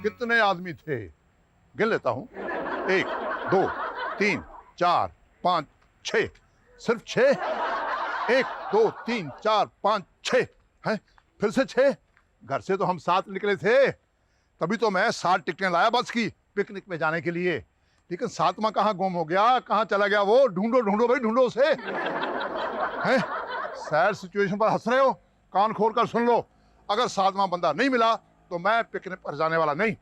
कितने आदमी थे? गिन लेता हूँ। 1 2 3 4 5 6। सिर्फ 6? 1 2 3 4 5 6 है। फिर से 6। घर से तो हम 7 निकले थे, तभी तो मैं 7 टिकटें लाया बस की पिकनिक में जाने के लिए। लेकिन 7वां कहाँ गुम हो गया, कहाँ चला गया वो? ढूंढो ढूंढो भाई, ढूंढो उसे। हैं? सैड सिचुएशन पर हंस रहे हो? कान खोल कर सुन लो। अगर 7वां बंदा नहीं मिला तो मैं पिकनिक पर जाने वाला नहीं,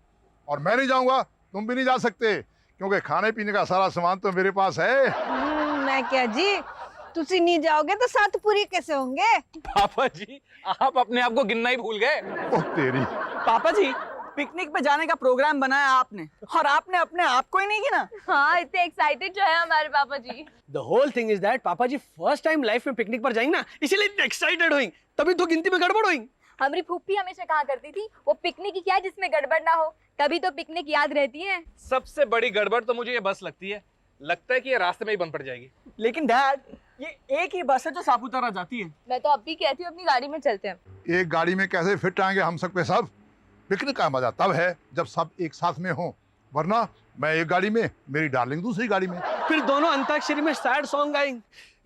और मैं नहीं जाऊंगा, तुम भी नहीं जा सकते, क्योंकि खाने पीने का सारा सामान तो मेरे पास है। मैं क्या जी, तुसी नहीं जाओगे तो 7 पूरी कैसे होंगे? पापा जी, आप अपने आप को गिनना ही भूल गए। ओह तेरी। पापा जी, पिकनिक पे जाने का प्रोग्राम बनाया आपने, और आपने अपने आप को ही नहीं गिना। हाँ, इतने एक्साइटेड जो है हमारे पापा जी। The whole thing is that पापा जी फर्स्ट टाइम लाइफ में पिकनिक पर जाएंगे ना, इसीलिए एक्साइटेड हुई, तभी तो गिनती में गड़बड़ हुई। हमारी फूफी हमेशा कहा करती थी, वो पिकनिक ही क्या है जिसमें गड़बड़ ना हो, तभी तो पिकनिक याद रहती है। सबसे बड़ी गड़बड़ तो मुझे ये बस लगती है, लगता है कि ये रास्ते में ही बंद पड़ जाएगी। लेकिन डैड, ये एक ही बस है जो सापुतारा जाती है। मैं तो अब भी कहती हूँ अपनी गाड़ी में चलते हैं। एक गाड़ी में कैसे फिट आएंगे हम सब के सब? पिकनिक का मजा तब है जब सब एक साथ में हो, वरना मैं एक गाड़ी में, मेरी डार्लिंग दूसरी गाड़ी में। फिर दोनों अंताक्षरी में सैड सॉन्ग गाएंगे।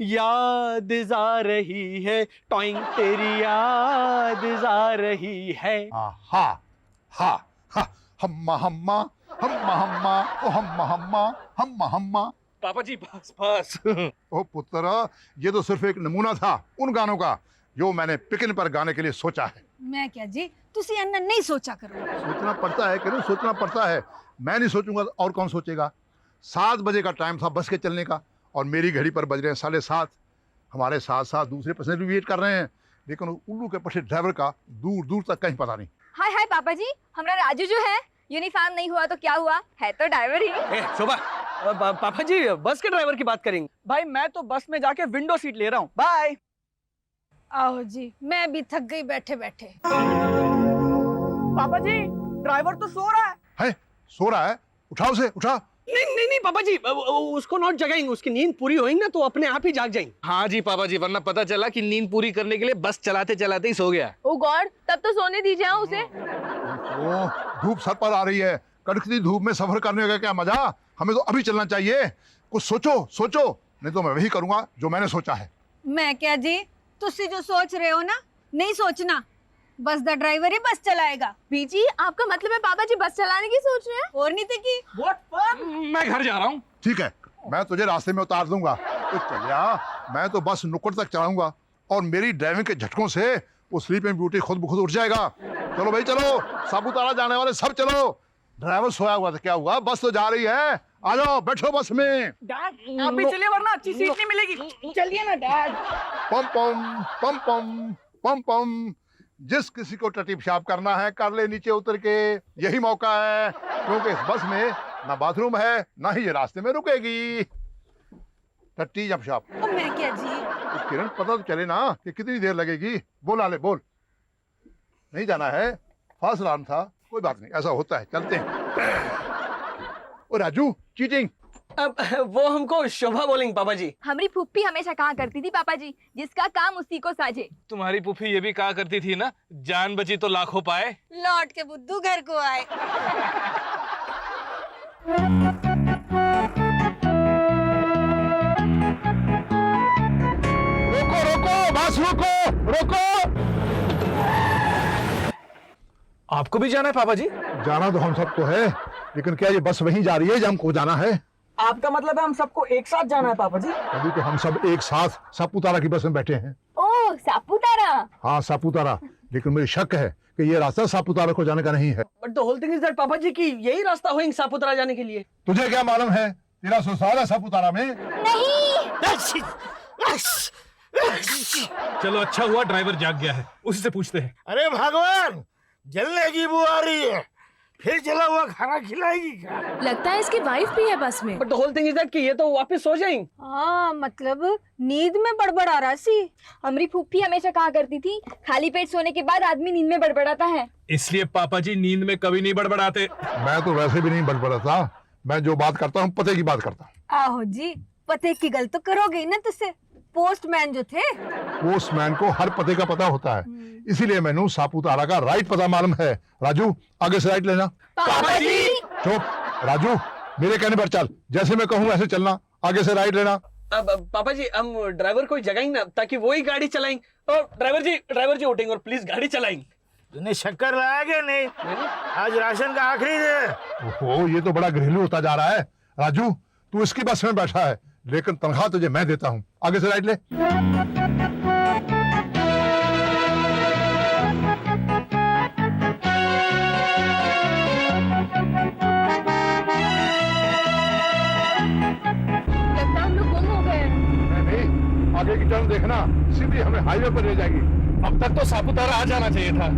याद आ रही है टॉइंग, तेरी याद आ रही है। हा हा हा हा। हम्मा हम्मा हम्मा हम्मा ओ हम्मा हम्मा हम्मा हम्मा। पापा जी बस बस। ओ पुत्र, ये तो सिर्फ एक नमूना था उन गानों का जो मैंने पिकनिक पर गाने के लिए सोचा है। मैं क्या जी, तुसी अन्ना नहीं सोचा करो। सोचना पड़ता है, क्यों सोचना पड़ता है? मैं नहीं सोचूंगा और कौन सोचेगा? 7 बजे का टाइम था बस के चलने का, और मेरी घड़ी पर बज रहे हैं 7:30। हमारे साथ साथ दूसरे पैसेंजर भी वेट कर रहे हैं, लेकिन उल्लू के पीछे ड्राइवर का दूर दूर तक कहीं पता नहीं। हाय हाय पापा जी, हमारा राजू जो है यूनिफॉर्म नहीं हुआ तो क्या हुआ, है तो ड्राइवर ही। शोभा, पापा जी बस के ड्राइवर की बात करेंगे। भाई मैं तो बस में जाके विंडो सीट ले रहा हूँ। बाय। आओ जी, मैं भी थक गई बैठे बैठे। पापा जी, ड्राइवर तो सो रहा है। सो रहा है? उठाओ उसे, उठा। नहीं पापा जी, उसको नॉट जगाएंगे, उसकी नींद पूरी होगी ना तो अपने आप ही जाग जाएंगे। हाँ जी पापा जी, वरना पता चला कि नींद पूरी करने के लिए बस चलाते चलाते ही सो गया। ओ गॉड, तब तो सोने दीजिए उसे। ओ, धूप सर पर आ रही है, कड़कती धूप में सफर करने का क्या मजा? हमें तो अभी चलना चाहिए। कुछ सोचो सोचो, नहीं तो मैं वही करूंगा जो मैंने सोचा है। मैं क्या जी, तुसी जो सोच रहे हो ना, नहीं सोचना। बस द ड्राइवर ही बस चलाएगा। बीजी, आपका मतलब है पापा जी बस चलाने की सोच रहे हैं? और नहीं थे की। What fun? मैं घर जा रहा हूँ। ठीक है, मैं तुझे रास्ते में उतार दूंगा, तो चलिया। मैं तो बस नुक्कड़ तक चलाऊंगा, और मेरी ड्राइविंग के झटकों से वो स्लीपिंग ब्यूटी खुद ब खुद उठ जाएगा। चलो भाई चलो, सापुतारा जाने वाले सब चलो। ड्राइवर सोया हुआ था, क्या हुआ? बस तो जा रही है, आ जाओ बैठो बस में। डैड, आप भी चलिए वरना अच्छी सीट नहीं मिलेगी। चलिए ना डैड। पम पम पम पम पम पम। जिस किसी को टट्टी पेशाब करना है कर ले नीचे उतर के, यही मौका है, क्योंकि इस बस में ना बाथरूम है, ना ही ये रास्ते में रुकेगी। टट्टी या पेशाब? मैं क्या जी, तो किरण पता तो चले ना कि कितनी देर लगेगी। बोल आले बोल। नहीं जाना है, फास्ट अलार्म था, कोई बात नहीं, ऐसा होता है, चलते हैं। ओ राजू, चीटिंग। अब वो हमको शोभा बोलेंगे पापा जी। हमारी फूफी हमेशा कहा करती थी पापा जी, जिसका काम उसी को साझे। तुम्हारी पुफी ये भी कहा करती थी ना, जान बची तो लाखों पाए। लौट के बुद्धू घर को आए। रोको रोको बस, रोको रोको। आपको भी जाना है पापा जी? जाना तो हम सबको है, लेकिन क्या ये बस वहीं जा रही है जहाँ हमको जाना है? आपका मतलब है हम सबको एक साथ जाना है पापा जी? अभी तो हम सब एक साथ सापुतारा की बस में बैठे हैं। ओह सापुतारा। हाँ सापुतारा, लेकिन मुझे शक है कि ये रास्ता सापुतारा को जाने का नहीं है। But the whole thing is that पापा जी की यही रास्ता होगा सापुतारा जाने के लिए। तुझे क्या मालूम है? तेरा ससुराल है सापुतारा में। चलो अच्छा हुआ ड्राइवर जाग गया है, उसी से पूछते हैं। अरे भगवान, जलने की बू आ रही है, फिर जला हुआ खाना खिलाएगी क्या? लगता है इसकी वाइफ भी है बस में। But the whole thing is that कि ये तो वापस सो जाएंगे। हाँ, मतलब नींद में बड़बड़ आ रहा सी। हमारी फूफी हमेशा कहा करती थी, खाली पेट सोने के बाद आदमी नींद में बड़बड़ाता है। इसलिए पापा जी नींद में कभी नहीं बड़बड़ाते। मैं तो वैसे भी नहीं बड़बड़ाता, मैं जो बात करता हूँ पते की बात करता हूँ। आहो जी, पते की गल तो करोगे ही ना तुझसे। पोस्टमैन जो थे। पोस्टमैन को हर पते का पता होता है, इसीलिए मैंने सापुतारा का राइट पता मालूम है। राजू आगे से राइट लेना। पापा जी चुप राजू, मेरे कहने पर चल, जैसे मैं कहूँ वैसे चलना, आगे से राइट लेना। अब पापा जी हम ड्राइवर को जगाएंगे ना, ताकि वो ही गाड़ी चलाएंगे। और ड्राइवर जी उठेंगे और प्लीज गाड़ी चलाएंगे। तूने शक्कर लाया क्या? नहीं, आज राशन का आखिरी दिन। ओहो, ये तो बड़ा घरेलू होता जा रहा है। राजू तू इसकी बस में बैठा है, लेकिन तनख्वाह तुझे मैं देता हूँ। आगे से राइट ले। लगता हम लोग गुम हो गए। नहीं, आगे की टर्न देखना, सीधी हमें हाईवे पर ले जाएगी। अब तक तो सापुतारा आ जाना चाहिए था।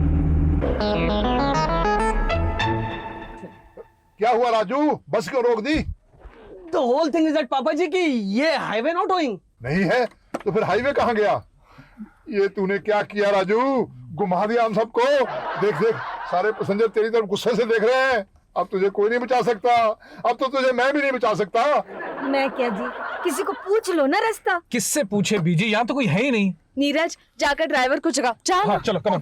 क्या हुआ राजू, बस को रोक दी? The whole thing is that पापा जी कि ये हाईवे नॉट गोइंग। नहीं है तो फिर हाईवे कहाँ गया? ये तूने क्या किया राजू, घुमा दिया हम सबको। देख देख, सारे पैसेंजर तेरी तरफ गुस्से से देख रहे हैं। अब तुझे कोई नहीं बचा सकता, अब तो तुझे मैं भी नहीं बचा सकता। मैं क्या जी, किसी को पूछ लो ना रास्ता। किससे पूछे बीजी, यहाँ तो कोई है ही नहीं। नीरज जाकर ड्राइवर को जगाओ। चल हाँ चलो कम।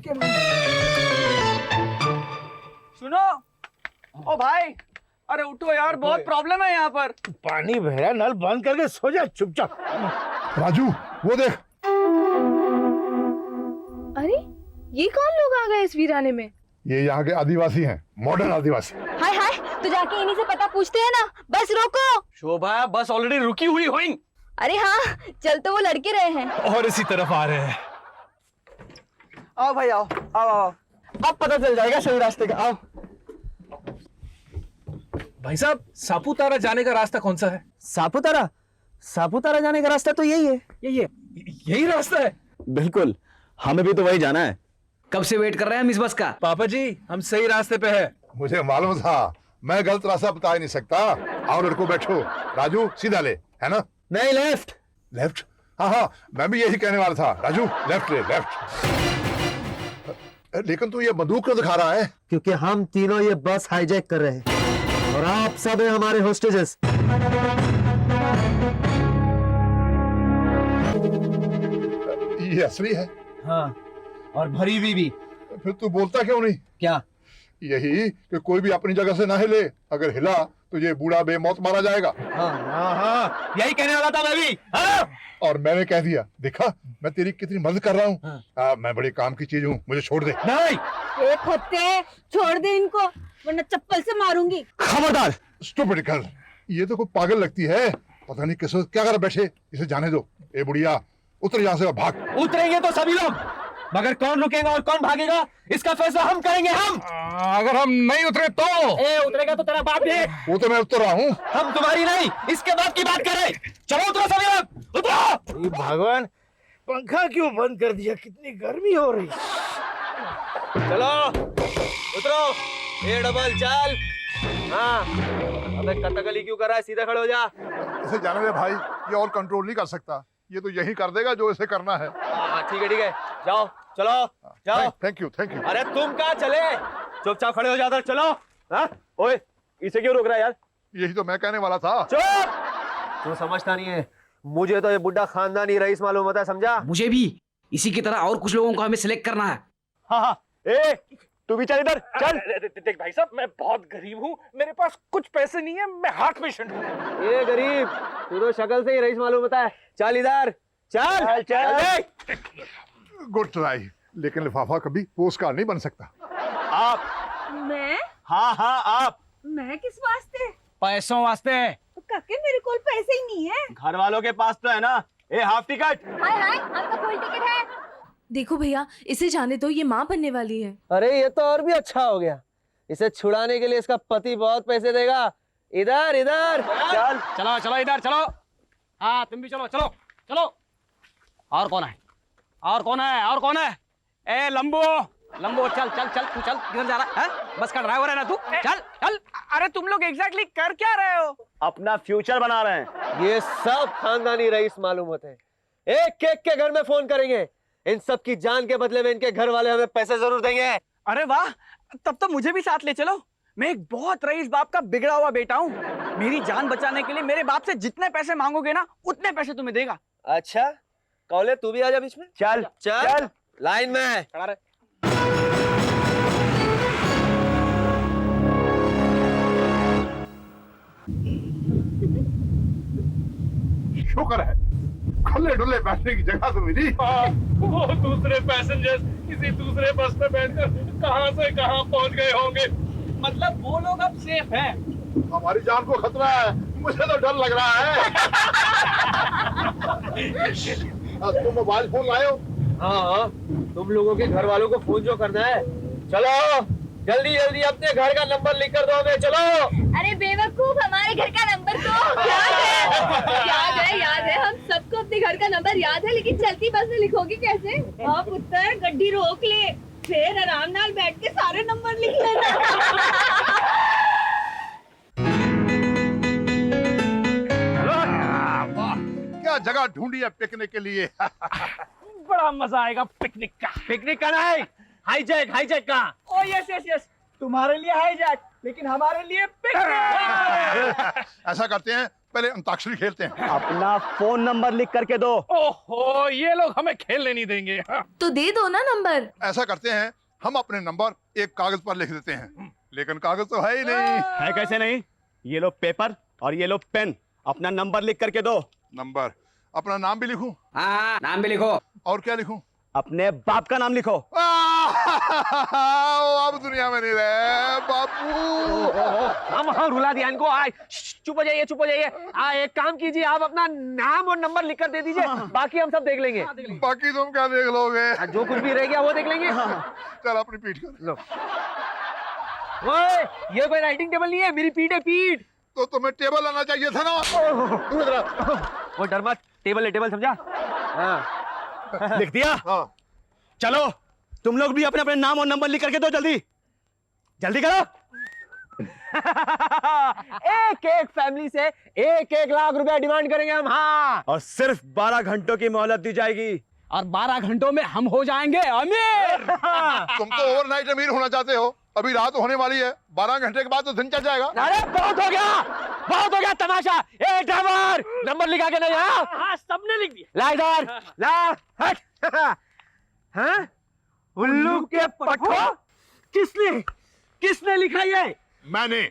सुनो, ओ भाई, अरे उठो यार, बहुत प्रॉब्लम है यहाँ पर। पानी बह रहा, नल बंद करके सो जा चुपचाप। राजू वो देख। अरे ये कौन लोग आ गए इस वीराने में? ये यहाँ के आदिवासी हैं, मॉडर्न आदिवासी। हाय हाय, तो जाके इन्हीं से पता पूछते हैं ना। बस रोको। शोभा बस ऑलरेडी रुकी हुई होइंग। अरे हाँ, चल तो वो लड़के रहे हैं। और इसी तरफ आ रहे हैं। आओ भाई आओ आओ आओ, अब पता चल जाएगा सही रास्ते का। आओ। भाई साहब, सापुतारा जाने का रास्ता कौन सा है? सापुतारा? सापुतारा जाने का रास्ता तो यही है, यही है। यही रास्ता है? बिल्कुल, हमें भी तो वही जाना है। कब से वेट कर रहे हैं हम इस बस का? पापा जी हम सही रास्ते पे है। मुझे मालूम था, मैं गलत रास्ता बता ही नहीं सकता। आओ लड़को बैठो। राजू सीधा ले, है ना? नहीं, लेफ्ट। लेफ्ट? हाँ हाँ, मैं भी यही कहने वाला था। राजू लेफ्ट ले, लेफ्ट। लेकिन तू ये बंदूक क्यों दिखा रहा है? क्योंकि हम तीनों ये बस हाईजैक कर रहे हैं और आप सब हैं हमारे होस्टेजेस। ये असली है? हाँ, और भरी हुई भी। फिर तू बोलता क्यों नहीं? क्या? यही कि कोई भी अपनी जगह से ना हिले, अगर हिला तो ये बूढ़ा बेमौत मारा जाएगा। हाँ, यही कहने वाला था मैं भी। हाँ? और मैंने कह दिया, देखा मैं तेरी कितनी मदद कर रहा हूँ। मैं बड़े काम की चीज हूँ, मुझे छोड़ दे। नहीं, एक होते छोड़ दे इनको, वरना चप्पल से मारूंगी। खबरदार, स्टूपिड गर्ल, ये तो कोई पागल लगती है। पता नहीं किस वक्त क्या कर बैठे। इसे जाने दो। ए बुढ़िया, उतर यहाँ से, भाग। उतरेंगे तो सभी लोग, मगर कौन रुकेगा और कौन भागेगा इसका फैसला हम करेंगे। हम अगर हम नहीं उतरे तो? उतरेगा तो तेरा बाप भी। वो तो मैं उतर रहा हूँ। हम तुम्हारी नहीं, इसके बाद की बात करें। चलो उतरो सभी लोग, उतरो। ये भगवान, पंखा क्यों बंद कर दिया? कितनी गर्मी हो रही। चलो उतरो। ए डबल चल। हाँ, अबे कथकली क्यों कर रहा है? सीधा खड़े हो जा। इसे जाने दे भाई, ये और कंट्रोल नहीं कर सकता। ये तो यही कर देगा जो इसे करना है। हाँ ठीक है, जाओ चलो जाओ। Thank you, thank you. अरे तुम कहाँ चले? चुपचाप खड़े हो जाता, चलो। हाँ? ओए, इसे क्यों रोक रहा है यार? यही तो मैं कहने वाला था। चुप। तू समझता नहीं है, मुझे तो ये बुढ़ा खानदानी रईस मालूम होता है, समझा? मुझे भी इसी की तरह और कुछ लोगों को हमें सिलेक्ट करना है। हाँ, ए तू भी चल इधर, चल। देख भाई साहब, मैं बहुत गरीब हूँ, मेरे पास कुछ पैसे नहीं है, मैं हार्ट पेशेंट हूँ। ये गरीब, तू तो शक्ल से ही रईस मालूम होता है। चल इधर, चल चल। गुड ट्राई, लेकिन लिफाफा कभी पोस्ट कार्ड नहीं बन सकता। आप? मैं? हाँ आप। मैं किस वास्ते? पैसों वास्ते। काके मेरे कोल पैसे ही नहीं है। घर वालों के पास तो है ना। ए हाफ टिकट। हाय हाय, आपका फुल टिकट है। देखो भैया, इसे जाने दो, ये माँ बनने वाली है। अरे ये तो और भी अच्छा हो गया, इसे छुड़ाने के लिए इसका पति बहुत पैसे देगा। इधर इधर चल, चलो चलो इधर चलो। हाँ तुम भी चलो चलो चलो। और कौन है? और कौन है? और कौन है? ए लंबू, लंबू चल चल चल, तू चल। किधर जा रहा है? बस का ड्राइवर है ना तू? चल चल। अरे तुम लोग एग्जैक्टली कर क्या रहे हो? अपना फ्यूचर बना रहे हैं। ये सब खानदानी रईस मालूम होते हैं। एक एक के घर में फोन करेंगे। इन सब की जान के बदले में इनके घर वाले हमें पैसे जरूर देंगे। अरे वाह, तब तो मुझे भी साथ ले चलो। मैं एक बहुत रईस बाप का बिगड़ा हुआ बेटा हूँ। मेरी जान बचाने के लिए मेरे बाप से जितने पैसे मांगोगे ना, उतने पैसे तुम्हें देगा। अच्छा, कौले तू भी आजा बीच में। चल चल लाइन में। खड़ा रहे। शुक्र है खुले डुले बैठने की जगह तो मिली। वो दूसरे पैसेंजर्स किसी दूसरे बस में बैठकर कहां से कहां पहुंच गए होंगे। मतलब वो लोग अब सेफ हैं। हमारी जान को खतरा है, मुझे तो डर लग रहा है। तुम मोबाइल फोन लाए हो? हाँ, तुम लोगों के घर वालों को फोन जो करना है। चलो जल्दी जल्दी अपने घर का नंबर लिख कर दो हमें। चलो। अरे बेवकूफ, हमारे घर का नंबर तो याद है। हम सबको अपने घर का नंबर याद है, लेकिन चलती बस में लिखोगे कैसे? हाँ पुत्र, गड्डी रोक ले, फिर आराम नाल बैठ के सारे नंबर लिख लेना। क्या जगह ढूंढी है पिकनिक के लिए। बड़ा मजा आएगा पिकनिक का। पिकनिक का नहीं, हाईजैक का। ओ यस, तुम्हारे लिए हाईजैक, लेकिन हमारे लिए पिकनिक। ऐसा करते हैं, पहले अंताक्षरी खेलते हैं। अपना फोन नंबर लिख करके दो। ओहो, ये लोग हमें खेलने नहीं देंगे। तो दे दो ना नंबर। ऐसा करते हैं, हम अपने नंबर एक कागज पर लिख देते हैं, लेकिन कागज तो है ही नहीं। है कैसे नहीं? ये लो पेपर और ये लो पेन, अपना नंबर लिख करके दो। नंबर, अपना नाम भी लिखूं? हाँ नाम भी लिखो। और क्या लिखूं? अपने बाप का नाम लिखो। अब दुनिया में नहीं रहे बापू। हम रुला दिया इनको। चुप हो जाइए, चुप हो जाइए। एक काम कीजिए, आप अपना नाम और नंबर लिख कर दे दीजिए, बाकी हम सब देख लेंगे। बाकी तुम क्या देख लोगे? जो कुछ भी रह गया वो देख लेंगे। चल अपनी पीठ कर लो। ओए, ये कोई राइटिंग टेबल नहीं है, मेरी पीठ है पीठ। तो तुम्हें टेबल आना चाहिए था ना। तू इधर आ। वो डर मत, टेबल है, टेबल समझा? हाँ। लिख दिया? हाँ। चलो तुम लोग भी अपने अपने नाम और नंबर लिख करके दो, जल्दी करो। एक एक फैमिली से 1-1 लाख रुपया डिमांड करेंगे हम। हाँ, और सिर्फ 12 घंटों की मोहलत दी जाएगी, और 12 घंटों में हम हो जाएंगे अमीर। तुम तो ओवरनाइट अमीर होना चाहते हो। अभी रात होने वाली है, 12 घंटे के बाद तो दिन चल जाएगा। अरे बहुत हो गया तमाशा। ए ड्राइवर, नंबर लिखा के नहीं? हाँ, सबने लिख दिया। ला इधर, ला हट। हाँ? उल्लू के पट्टो, किसने लिखा ये? मैंने।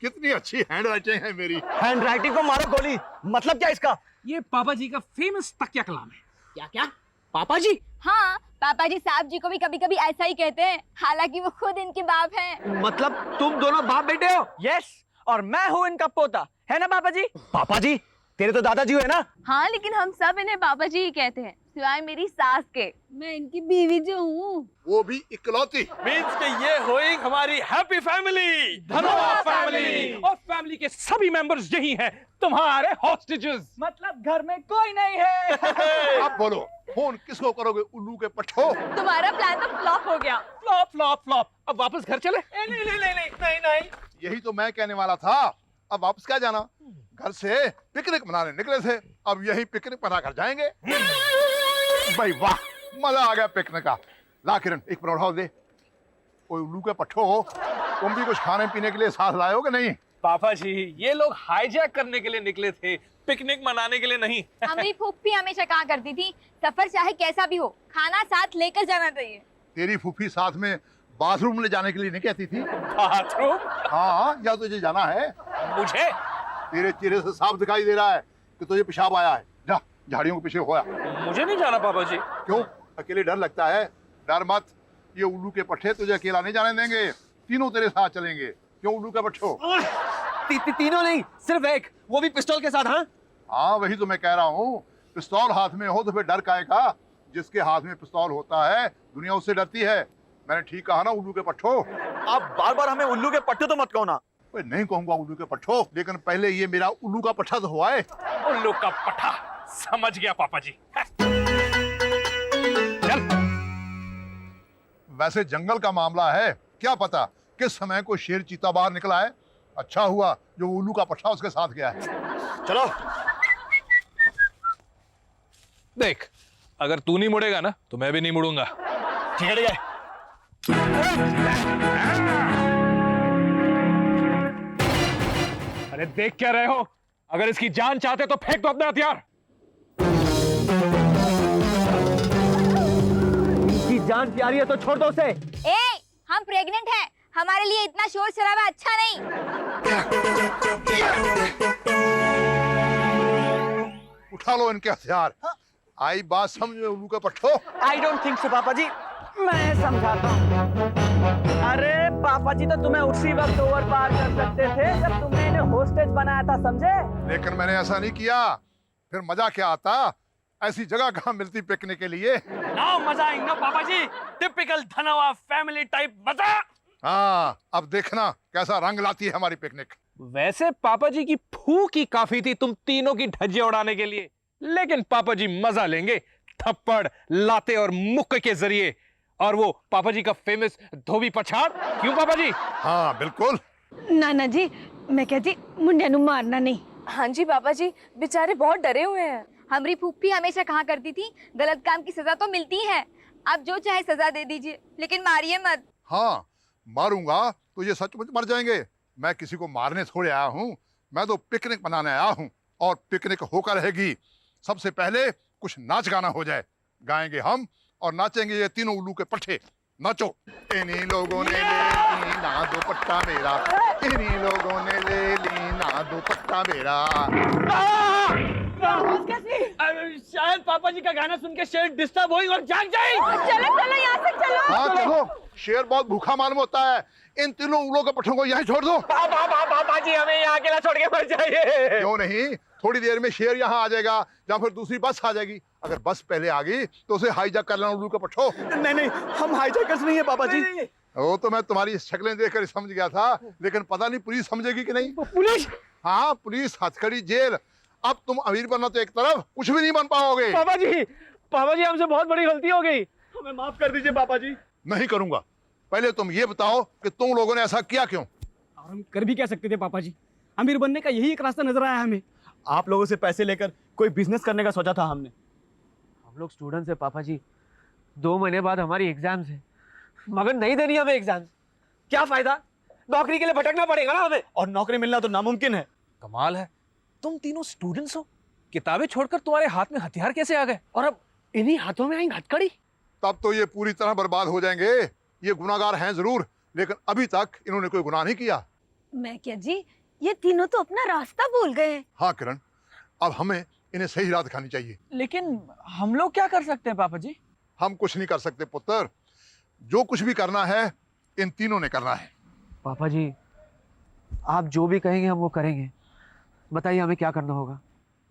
कितनी अच्छी हैंड राइटिंग है मेरी। हैंड राइटिंग को मारो गोली। मतलब क्या इसका? ये पापा जी का फेमस तकिया कलाम है। क्या पापा जी? हाँ, पापा जी साहब जी को भी कभी कभी ऐसा ही कहते हैं, हालांकि वो खुद इनके बाप हैं। मतलब तुम दोनों बाप बेटे हो? यस, और मैं हूँ इनका पोता, है ना पापा जी? पापा जी तेरे तो दादाजी हुए ना। हाँ, लेकिन हम सब इन्हें पापा जी ही कहते हैं, सिवाय मेरी सास के। मैं इनकी बीवी जो हूँ, वो भी इकलौती। मीन्स कि ये होइंग हमारी हैप्पी फैमिली, धनोआ फैमिली, और फैमिली के सभी मेंबर्स यही हैं, तुम्हारे हॉस्टेजेस। मतलब घर में कोई नहीं है। अब बोलो, फोन किसको करोगे उल्लू के पट्टो? तुम्हारा प्लान तो फ्लॉप हो गया। फ्लॉप। अब वापस घर चले? नहीं। यही तो मैं कहने वाला था। अब वापस क्या जाना, घर से पिकनिक मनाने निकले थे, अब यही पिकनिक मना कर जाएंगे। भाई वाह, मजा आ गया पिकनिक का। ला किरण, एक परोठा दे। ओए उल्लू के पट्टो, तुम भी कुछ खाने पीने के लिए साथ लाए हो कि नहीं? पापा जी, ये लोग हाईजैक करने के लिए निकले थे, पिकनिक मनाने के लिए नहीं। हमारी फूफी हमेशा कहा करती थी, सफर चाहे कैसा भी हो, खाना साथ लेकर जाना चाहिए। तेरी फूफी साथ में बाथरूम ले जाने के लिए नहीं कहती थी? बाथरूम? हाँ, या तुझे जाना है? मुझे? तेरे चेहरे से साफ दिखाई दे रहा है कि तुझे पेशाब आया है। जा, झाड़ियों के पीछे होया। मुझे नहीं जाना पापा जी। क्यों? अकेले डर लगता है? डर मत, ये उल्लू के पट्टे तुझे अकेला नहीं जाने देंगे, तीनों तेरे साथ चलेंगे। क्यों उल्लू का पट्टो? तीनों नहीं, सिर्फ एक, वो भी पिस्तौल के साथ। हाँ, हाँ वही तो मैं कह रहा हूँ, पिस्तौल हाथ में हो तो फिर डर काहे का? जिसके हाथ में पिस्तौल होता है, दुनिया उससे डरती है। मैंने ठीक कहा ना उल्लू के पट्टो? आप बार बार हमें उल्लू के पट्टे तो मत कहो ना। नहीं कहूंगा उल्लू के पट्टो, लेकिन पहले ये मेरा उल्लू का पट्टा तो हुआ है। उल्लू का पट्टा, समझ गया पापा जी। चल। वैसे जंगल का मामला है, क्या पता किस समय को शेर चीता बाहर निकला है। अच्छा हुआ जो उल्लू का पट्टा उसके साथ गया है। चलो। देख, अगर तू नहीं मुड़ेगा ना तो मैं भी नहीं मुड़ूंगा। ठीक है। अरे देख क्या रहे हो? अगर इसकी जान चाहते तो फेंक दो अपना हथियार। जान प्यारी है तो छोड़ दो उसे। ए, हम प्रेग्नेंट हैं, हमारे लिए इतना शोर शराबा अच्छा नहीं। उठा लो इनके हथियार। आई बात समझो उल्लू का पट्टो। आई डोंट थिंक सो पापा जी, मैं समझाता हूँ। अरे पापा जी तो तुम्हें उसी वक्त ओवर पार कर सकते थे जब तुमने इन्हें होस्टेज बनाया था, समझे? लेकिन मैंने ऐसा नहीं किया, फिर मजा क्या आता? ऐसी जगह कहाँ मिलती पिकनिक के लिए। नाउ मजा आएगा पापा जी, टिपिकल धनवा फैमिली टाइप मजा। हाँ, अब देखना कैसा रंग लाती है हमारी पिकनिक। वैसे पापा जी की फूक ही काफी थी तुम तीनों की धज्जियां उड़ाने के लिए, लेकिन पापा जी मजा लेंगे थप्पड़, लाते और मुक्के के जरिए। और वो पापा जी का फेमस धोबी पछाड़। क्यों पापा जी? हाँ बिल्कुल। नाना जी, मैं कहती मुंडिया नु मारना नहीं। हाँ जी पापा जी, बेचारे बहुत डरे हुए हैं। हमारी फूफी हमेशा कहा करती थी गलत काम की सजा तो मिलती है, आप जो चाहे सजा दे दीजिए लेकिन मारिए मत। हाँ, मारूंगा तो ये सचमुच मर जाएंगे। मैं किसी को मारने थोड़े आया हूँ, मैं तो पिकनिक मनाने आया हूँ, और पिकनिक होकर रहेगी। सबसे पहले कुछ नाच गाना हो जाए, गाएंगे हम और नाचेंगे ये तीनों उल्लू के पट्टे। नाचो। इन्हीं लोगों ने ले ली ना दुपट्टा मेरा, इन्हीं लोगों ने ले ली ना दुपट्टा मेरा। शायद पापा जी का गाना सुन के शेर डिस्टर्ब होई और जाग जाए। चलो चलो यहाँ से चलो। हाँ चलो, शेर बहुत भूखा मालूम होता है। इन तीनों उल्लू के पट्टों को यहीं छोड़ दो। पापा जी हमें यहाँ अकेला छोड़ के मर जाइए। क्यों नहीं, थोड़ी देर में शेर यहाँ आ जाएगा या फिर दूसरी बस आ जाएगी। अगर बस पहले आ गई तो उसे हाईजैक कर लेना उल्लू का पट्टो। नहीं नहीं, हम हाईजैकर्स नहीं है पापा जी। वो तो मैं तुम्हारी शक्लें देखकर समझ गया था, लेकिन पता नहीं पुलिस समझेगी कि नहीं। पुलिस? हाँ, पुलिस, हथकड़ी, जेल। अब तुम अमीर बनना तो एक तरफ, कुछ भी नहीं बन पाओगे। पापा जी हमसे बहुत बड़ी गलती हो गई, हमें माफ कर दीजिए पापा जी। नहीं करूंगा। पहले तुम ये बताओ कि तुम लोगों ने ऐसा किया क्यों? और हम कर भी क्या सकते थे पापा जी, अमीर बनने का यही एक रास्ता नजर आया हमें। आप लोगों से पैसे लेकर कोई बिजनेस करने का सोचा था हमने। हम लोग स्टूडेंट्स हैं पापा जी, 2 महीने बाद हमारी एग्जाम्स है, मगर नहीं देनी हमें एग्जाम्स। क्या फायदा, नौकरी के लिए भटकना पड़ेगा ना हमें, और नौकरी मिलना तो नामुमकिन है। कमाल है, तुम तीनों स्टूडेंट्स हो, किताबें छोड़कर तुम्हारे हाथ में हथियार कैसे आ गए? और अब इन्हीं हाथों में आएंगे हथकड़ी। तब तो ये पूरी तरह बर्बाद हो जाएंगे। ये गुनाहगार हैं जरूर, लेकिन अभी तक इन्होंने कोई गुनाह नहीं किया। मैं क्या जी, ये तीनों तो अपना रास्ता भूल गए। हाँ किरण, अब हमें इन्हें सही राह दिखानी चाहिए। लेकिन हम लोग क्या कर सकते हैं पापा जी? हम कुछ नहीं कर सकते पुत्र, जो कुछ भी करना है इन तीनों ने करना है। पापा जी आप जो भी कहेंगे हम वो करेंगे, बताइए हमें क्या करना होगा?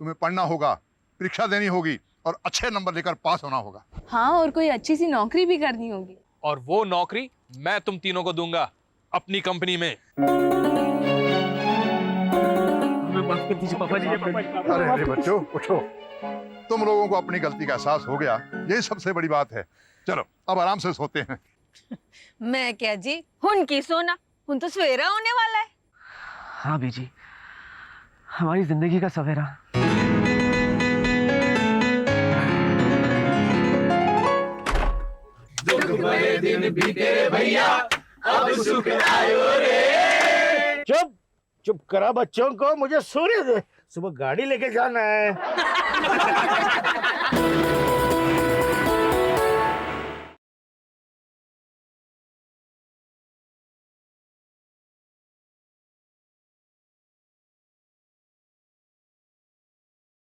तुम्हें पढ़ना होगा, परीक्षा देनी होगी और अच्छे नंबर लेकर पास होना होगा। हाँ, और कोई अच्छी सी नौकरी भी करनी होगी। और वो नौकरी मैं तुम तीनों को दूंगा अपनी कंपनी में। माफ कर दीजिए पापा जी। अरे बच्चों उठो, तुम लोगों को अपनी गलती का एहसास हो गया, यही सबसे बड़ी बात है। चलो अब आराम से सोते हैं। मैं क्या जी, हुन की सोना, हुन तो सवेरा होने वाला है। हाँ बीजी, हमारी जिंदगी का सवेरा। दुख भरे दिन बीते रे भैया, अब सुख आयो रे। चुप चुप करा बच्चों को, मुझे सोने दे, सुबह गाड़ी लेके जाना है।